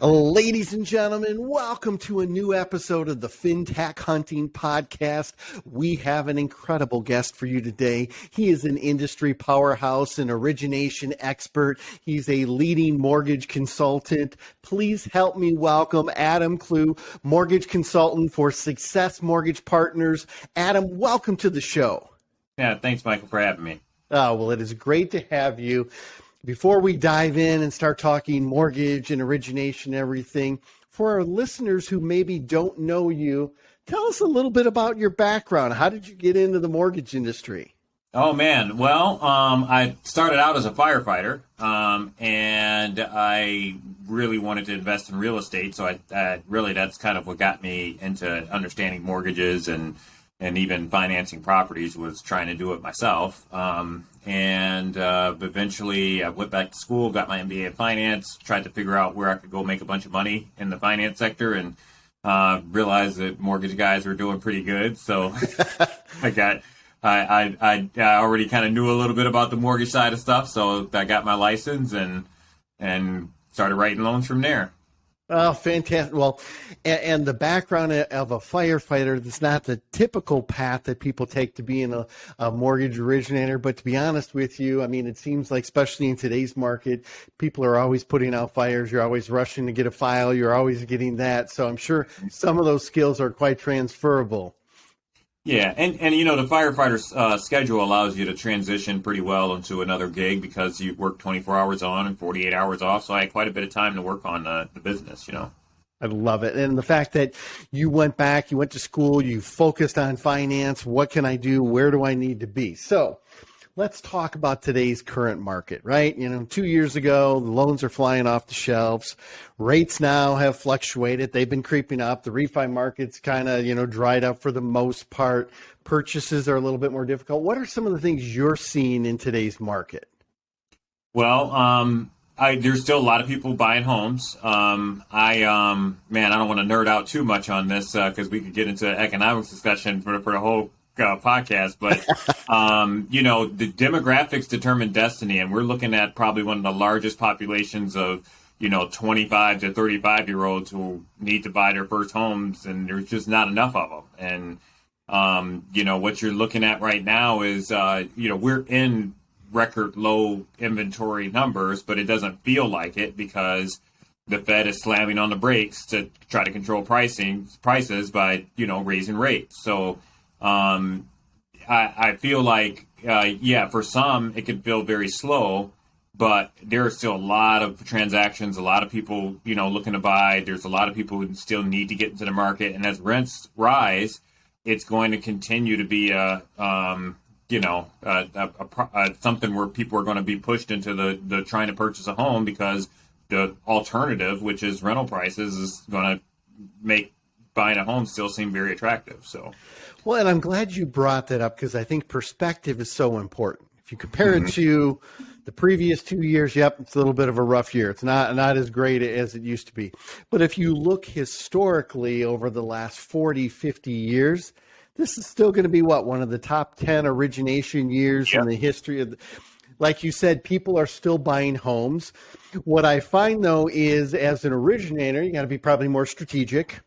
Ladies and gentlemen, welcome to a new episode of the Fintech Hunting Podcast. We have an incredible guest for you today. He is an industry powerhouse, an origination expert. He's a leading mortgage consultant. Please help me welcome Adam Klugh, mortgage consultant for Success Mortgage Partners. Adam, welcome to the show. Yeah, thanks, Michael, for having me. Oh, well, it is great to have you. Before we dive in and start talking mortgage and origination and everything, for our listeners who maybe don't know you, tell us a little bit about your background. How did you get into the mortgage industry? Oh, man. Well, I started out as a firefighter, and I really wanted to invest in real estate. So that's kind of what got me into understanding mortgages and even financing properties, was trying to do it myself. And eventually I went back to school, got my MBA in finance, tried to figure out where I could go make a bunch of money in the finance sector, and realized that mortgage guys were doing pretty good. So I already kind of knew a little bit about the mortgage side of stuff. So I got my license and started writing loans from there. Oh, fantastic. Well, and the background of a firefighter, that's not the typical path that people take to being a mortgage originator. But to be honest with you, I mean, it seems like, especially in today's market, people are always putting out fires. You're always rushing to get a file. You're always getting that. So I'm sure some of those skills are quite transferable. Yeah, and the firefighter's schedule allows you to transition pretty well into another gig because you work 24 hours on and 48 hours off. So I had quite a bit of time to work on the business, I love it. And the fact that you went back, you went to school, you focused on finance. What can I do? Where do I need to be? So let's talk about today's current market, right? 2 years ago, the loans are flying off the shelves. Rates now have fluctuated. They've been creeping up. The refi market's kind of, dried up for the most part. Purchases are a little bit more difficult. What are some of the things you're seeing in today's market? Well, there's still a lot of people buying homes. I don't want to nerd out too much on this because we could get into economics discussion for the whole podcast, but the demographics determine destiny, and we're looking at probably one of the largest populations of 25 to 35-year-olds who need to buy their first homes, and there's just not enough of them. And what you're looking at right now is we're in record low inventory numbers, but it doesn't feel like it because the Fed is slamming on the brakes to try to control prices by raising rates. So I feel like, for some, it can feel very slow, but there are still a lot of transactions, a lot of people, looking to buy. There's a lot of people who still need to get into the market. And as rents rise, it's going to continue to be something where people are going to be pushed into the trying to purchase a home because the alternative, which is rental prices, is going to make buying a home still seem very attractive. So. Well, and I'm glad you brought that up because I think perspective is so important. If you compare it to the previous 2 years, yep, it's a little bit of a rough year. It's not as great as it used to be. But if you look historically over the last 40, 50 years, this is still going to be one of the top 10 origination years in the history of like you said, people are still buying homes. What I find, though, is as an originator, you got to be probably more strategic.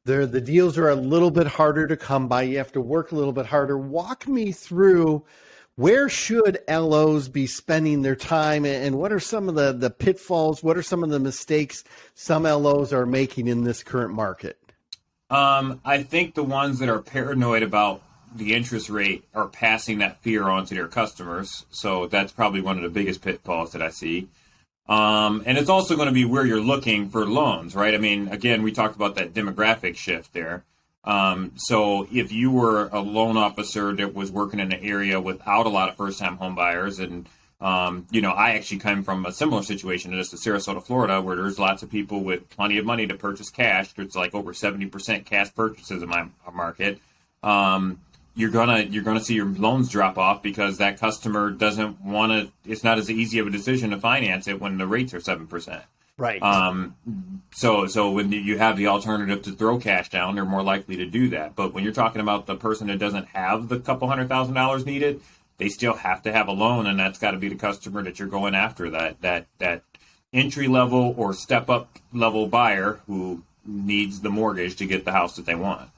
The deals are a little bit harder to come by. You have to work a little bit harder. Walk me through where should LOs be spending their time and what are some of the pitfalls? What are some of the mistakes some LOs are making in this current market? I think the ones that are paranoid about the interest rate are passing that fear on to their customers. So that's probably one of the biggest pitfalls that I see. And it's also going to be where you're looking for loans, right? I mean, again, we talked about that demographic shift there. So if you were a loan officer that was working in an area without a lot of first-time home buyers, and, I actually come from a similar situation to this, to Sarasota, Florida, where there's lots of people with plenty of money to purchase cash. There's like over 70% cash purchases in my market. You're gonna see your loans drop off because that customer doesn't want to. It's not as easy of a decision to finance it when the rates are 7%. Right. So when you have the alternative to throw cash down, they're more likely to do that. But when you're talking about the person that doesn't have the couple $100,000 needed, they still have to have a loan, and that's got to be the customer that you're going after. That entry level or step up level buyer who needs the mortgage to get the house that they want.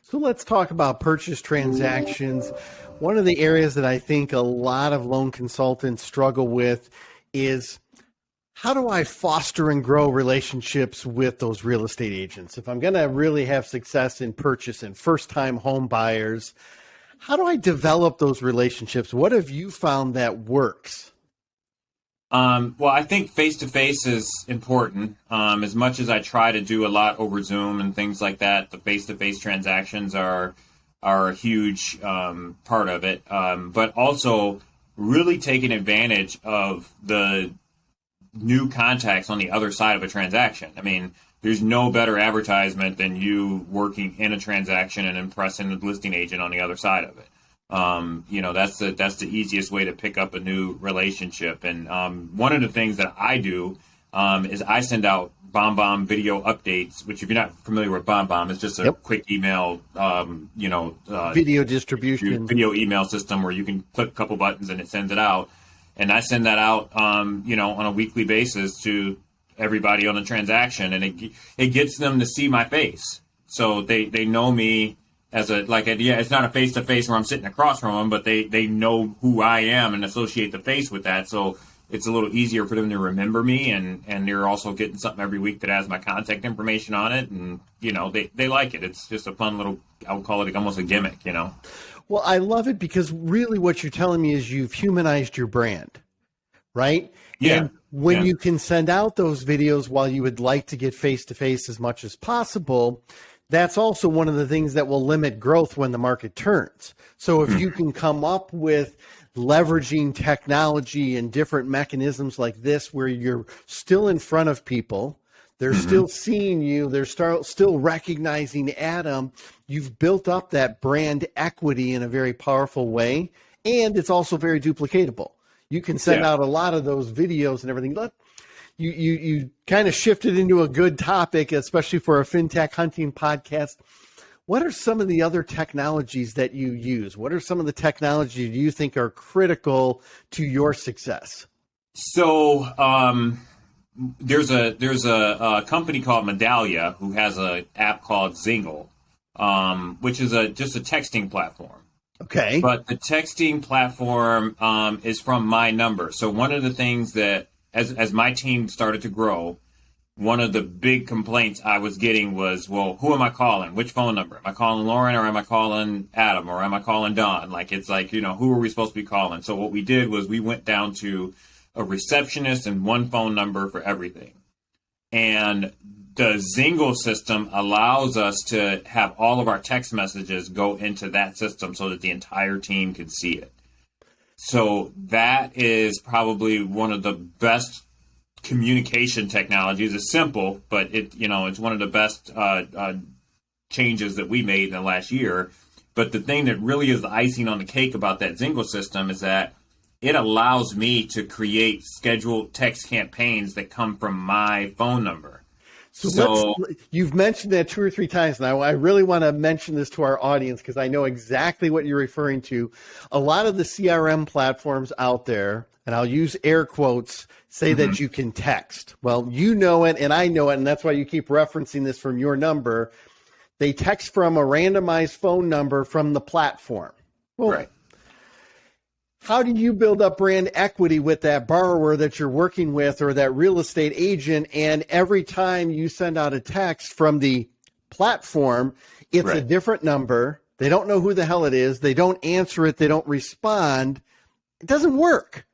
So let's talk about purchase transactions. One of the areas that I think a lot of loan consultants struggle with is, how do I foster and grow relationships with those real estate agents? If I'm going to really have success in purchase and first-time home buyers, how do I develop those relationships? What have you found that works? Well, I think face-to-face is important. As much as I try to do a lot over Zoom and things like that, the face-to-face transactions are a huge part of it. But also really taking advantage of the new contacts on the other side of a transaction. I mean, there's no better advertisement than you working in a transaction and impressing the listing agent on the other side of it. That's the easiest way to pick up a new relationship. And one of the things that I do is I send out BombBomb video updates, which if you're not familiar with BombBomb, it's just a quick email, video distribution, video email system where you can click a couple buttons and it sends it out. And I send that out, on a weekly basis to everybody on the transaction, and it gets them to see my face, so they know me as it's not a face to face where I'm sitting across from them, but they know who I am and associate the face with that. So it's a little easier for them to remember me, and they're also getting something every week that has my contact information on it, and they like it. It's just a fun little, I would call it almost a gimmick, Well, I love it because really what you're telling me is you've humanized your brand, right? Yeah. And when you can send out those videos while you would like to get face-to-face as much as possible, that's also one of the things that will limit growth when the market turns. So if you can come up with leveraging technology and different mechanisms like this where you're still in front of people, they're still seeing you, they're still recognizing Adam, you've built up that brand equity in a very powerful way, and it's also very duplicatable. You can send out a lot of those videos and everything. Look, you kind of shifted into a good topic, especially for a Fintech Hunting podcast. What are some of the other technologies that you use? What are some of the technologies you think are critical to your success? So there's a company called Medallia who has an app called Zingle, which is just a texting platform. Okay. But the texting platform is from my number. So one of the things that, as my team started to grow, one of the big complaints I was getting was, well, who am I calling? Which phone number? Am I calling Lauren, or am I calling Adam, or am I calling Don? Who are we supposed to be calling? So what we did was we went down to a receptionist and one phone number for everything. And the Zingle system allows us to have all of our text messages go into that system so that the entire team can see it. So that is probably one of the best communication technologies. It's simple, but it's one of the best changes that we made in the last year. But the thing that really is the icing on the cake about that Zingle system is that it allows me to create scheduled text campaigns that come from my phone number. So you've mentioned that 2 or 3 times now. I really want to mention this to our audience because I know exactly what you're referring to. A lot of the CRM platforms out there, and I'll use air quotes, say that you can text. Well, you know it and I know it, and that's why you keep referencing this from your number. They text from a randomized phone number from the platform. Well, right. How do you build up brand equity with that borrower that you're working with or that real estate agent? And every time you send out a text from the platform, it's a different number. They don't know who the hell it is. They don't answer it. They don't respond. It doesn't work.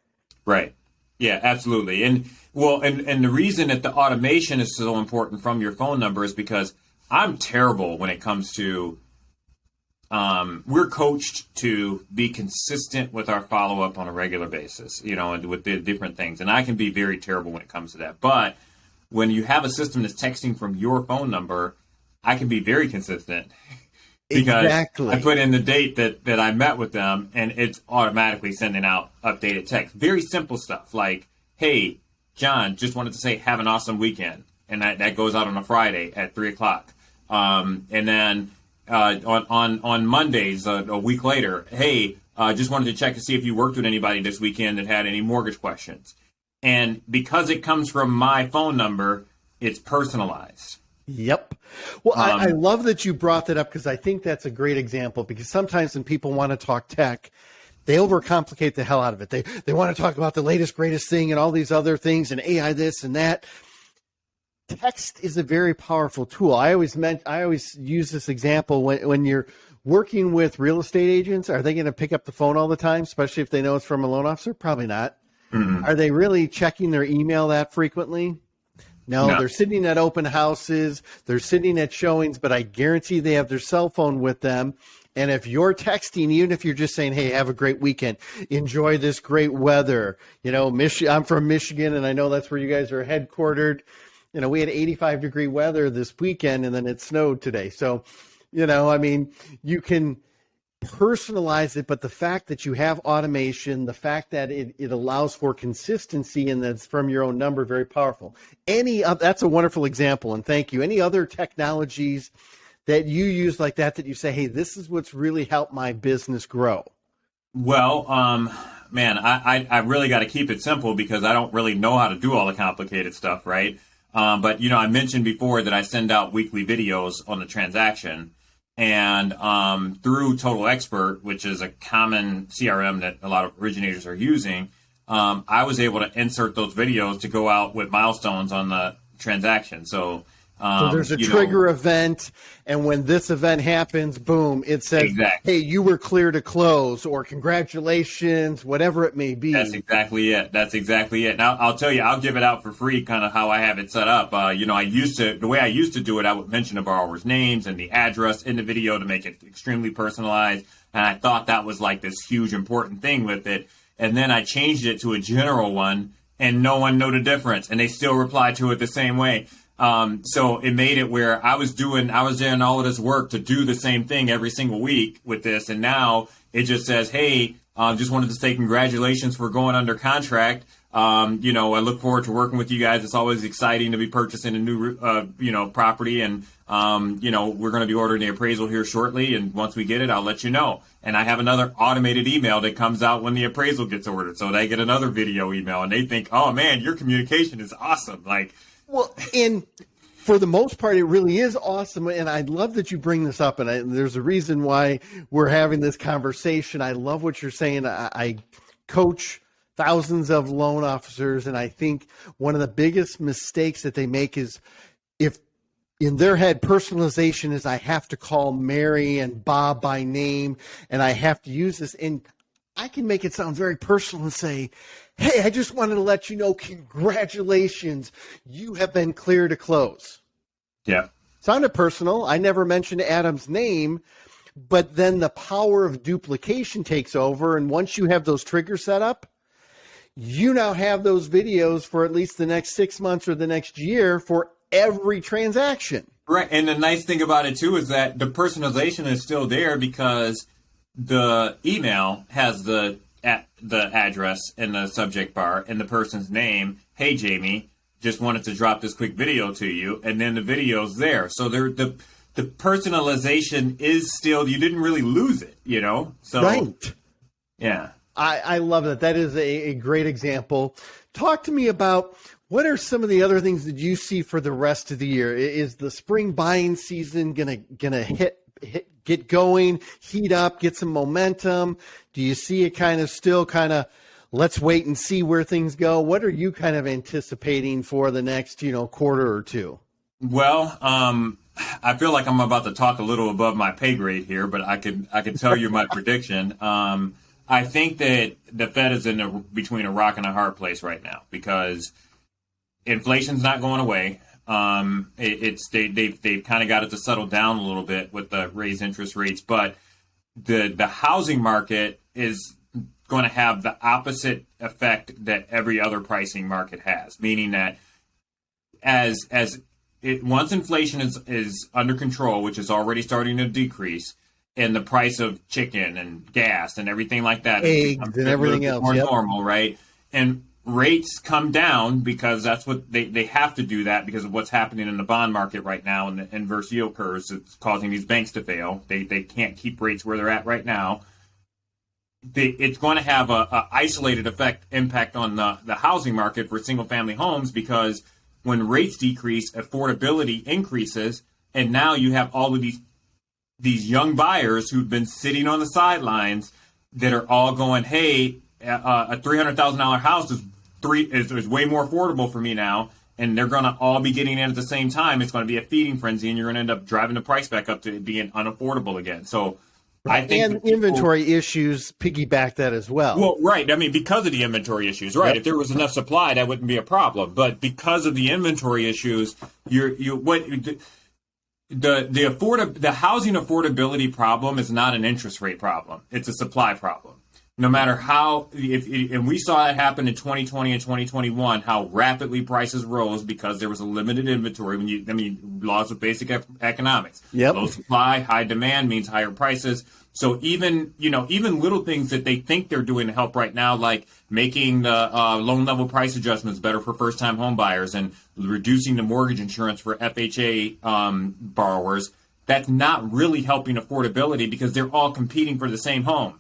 Right. Yeah, absolutely. And the reason that the automation is so important from your phone number is because I'm terrible when it comes to we're coached to be consistent with our follow-up on a regular basis, and with the different things. And I can be very terrible when it comes to that. But when you have a system that's texting from your phone number, I can be very consistent because I put in the date that I met with them, and it's automatically sending out updated text. Very simple stuff like, hey, John, just wanted to say have an awesome weekend. And that goes out on a Friday at 3:00. And then on Mondays, a week later, hey, just wanted to check to see if you worked with anybody this weekend that had any mortgage questions. And because it comes from my phone number, it's personalized. Yep. Well, I love that you brought that up because I think that's a great example, because sometimes when people want to talk tech, they overcomplicate the hell out of it. They want to talk about the latest, greatest thing and all these other things and AI this and that. Text is a very powerful tool. I always use this example when you're working with real estate agents. Are they going to pick up the phone all the time, especially if they know it's from a loan officer? Probably not. Mm-hmm. Are they really checking their email that frequently? No, they're sitting at open houses, they're sitting at showings, but I guarantee they have their cell phone with them. And if you're texting, even if you're just saying, hey, have a great weekend, enjoy this great weather. You know, I'm from Michigan, and I know that's where you guys are headquartered. You know, we had 85-degree weather this weekend, and then it snowed today. So, you know, I mean, you can personalize it, but the fact that you have automation, the fact that it allows for consistency and that's from your own number, very powerful. That's a wonderful example, and thank you. Any other technologies that you use like that you say, hey, this is what's really helped my business grow? Well, man, I really got to keep it simple because I don't really know how to do all the complicated stuff, right? But, you know, I mentioned before that I send out weekly videos on the transaction. And through Total Expert, which is a common CRM that a lot of originators are using, I was able to insert those videos to go out with milestones on the transaction. So there's a trigger event, and when this event happens, boom, it says, exactly, hey, you were clear to close, or congratulations, whatever it may be. That's exactly it. Now, I'll tell you, I'll give it out for free, kind of how I have it set up. The way I used to do it, I would mention the borrower's names and the address in the video to make it extremely personalized. And I thought that was like this huge important thing with it. And then I changed it to a general one, and no one knew the difference, and they still reply to it the same way. So it made it where I was doing all of this work to do the same thing every single week with this. And now it just says, hey, just wanted to say congratulations for going under contract. I look forward to working with you guys. It's always exciting to be purchasing a new, property. And, we're going to be ordering the appraisal here shortly. And once we get it, I'll let you know. And I have another automated email that comes out when the appraisal gets ordered. So they get another video email and they think, oh man, your communication is awesome. Well, and for the most part, it really is awesome. And I love that you bring this up. And there's a reason why we're having this conversation. I love what you're saying. I coach thousands of loan officers. And I think one of the biggest mistakes that they make is if in their head, personalization is I have to call Mary and Bob by name and I have to use this. And I can make it sound very personal and say, hey, I just wanted to let you know, congratulations, you have been clear to close. Yeah. Sounded personal. I never mentioned Adam's name, but then the power of duplication takes over. And once you have those triggers set up, you now have those videos for at least the next 6 months or the next year for every transaction. Right. And the nice thing about it, too, is that the personalization is still there because the email has the address in the subject bar and the person's name. Hey, Jamie, just wanted to drop this quick video to you. And then the video's there. So the personalization is still, you didn't really lose it, So, right. Yeah. I love that. That is a great example. Talk to me about what are some of the other things that you see for the rest of the year? Is the spring buying season gonna get going, heat up, get some momentum? Do you see it still let's wait and see where things go? What are you kind of anticipating for the next, quarter or two? Well, I feel like I'm about to talk a little above my pay grade here, but I can tell you my prediction. I think that the Fed is between a rock and a hard place right now because inflation's not going away. They've kind of got it to settle down a little bit with the raised interest rates, but the housing market is going to have the opposite effect that every other pricing market has, meaning that once inflation is under control, which is already starting to decrease, and the price of chicken and gas and everything like that, eggs and everything else, more normal, right? And rates come down because that's what they have to do that because of what's happening in the bond market right now and the inverse yield curves. It's causing these banks to fail. They can't keep rates where they're at right now. it's going to have a isolated impact on the housing market for single family homes, because when rates decrease, affordability increases, and now you have all of these young buyers who've been sitting on the sidelines that are all going, hey, a $300,000 house is way more affordable for me now, and they're going to all be getting in at the same time. It's going to be a feeding frenzy, and you're going to end up driving the price back up to it being unaffordable again. So I think, and inventory issues piggyback that as well. Well, right. I mean, because of the inventory issues, right? Yep. If there was enough supply, that wouldn't be a problem. But because of the inventory issues, the housing affordability problem is not an interest rate problem. It's a supply problem. No matter how, and we saw it happen in 2020 and 2021, how rapidly prices rose because there was a limited inventory. Laws of basic economics. Yep. Low supply, high demand means higher prices. So even little things that they think they're doing to help right now, like making the loan level price adjustments better for first time home buyers and reducing the mortgage insurance for FHA borrowers, that's not really helping affordability because they're all competing for the same home.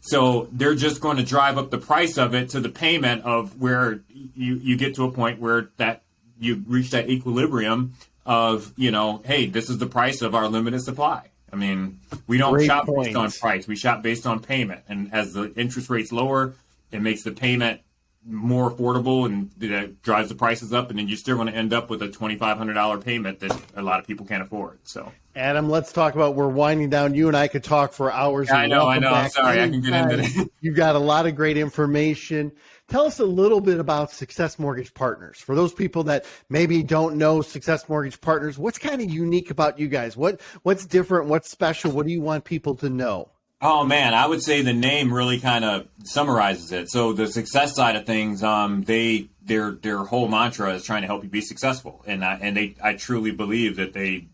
So they're just going to drive up the price of it to the payment of where you get to a point where that you reach that equilibrium of, hey, this is the price of our limited supply. I mean, we don't shop based on price. We shop based on payment. And as the interest rates lower, it makes the payment more affordable and that drives the prices up. And then you're still going to end up with a $2,500 payment that a lot of people can't afford. So, Adam, let's talk about, we're winding down. You and I could talk for hours. I know. I'm sorry. I can get into it. You've got a lot of great information. Tell us a little bit about Success Mortgage Partners. For those people that maybe don't know Success Mortgage Partners, what's kind of unique about you guys? What's different? What's special? What do you want people to know? Oh man, I would say the name really kind of summarizes it. So the success side of things, their whole mantra is trying to help you be successful, and I truly believe that the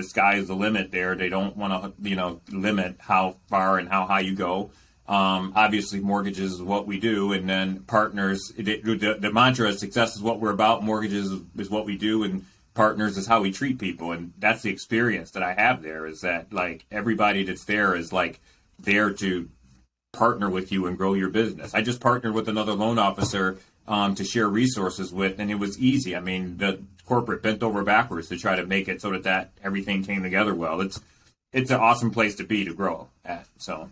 sky is the limit there. They don't want to limit how far and how high you go. Obviously, mortgages is what we do, and then partners. The mantra is success is what we're about. Mortgages is what we do, and partners is how we treat people. And that's the experience that I have there. Is that like everybody that's there is like there to partner with you and grow your business. I just partnered with another loan officer to share resources with, and it was easy. I mean, the corporate bent over backwards to try to make it so that everything came together well. It's an awesome place to be to grow at. So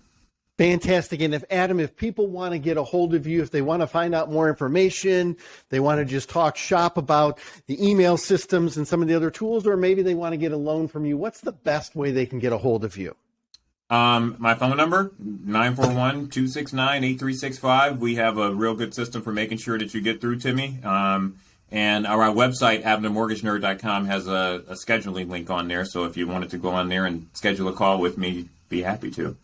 fantastic. And if people want to get a hold of you, if they want to find out more information, they want to just talk shop about the email systems and some of the other tools, or maybe they want to get a loan from you, what's the best way they can get a hold of you? My phone number, 941-269-8365. We have a real good system for making sure that you get through to me. And our website, avnamortgagenerd.com, has a scheduling link on there. So if you wanted to go on there and schedule a call with me, be happy to.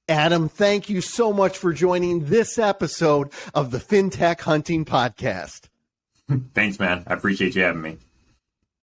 Adam, thank you so much for joining this episode of the Fintech Hunting Podcast. Thanks, man. I appreciate you having me.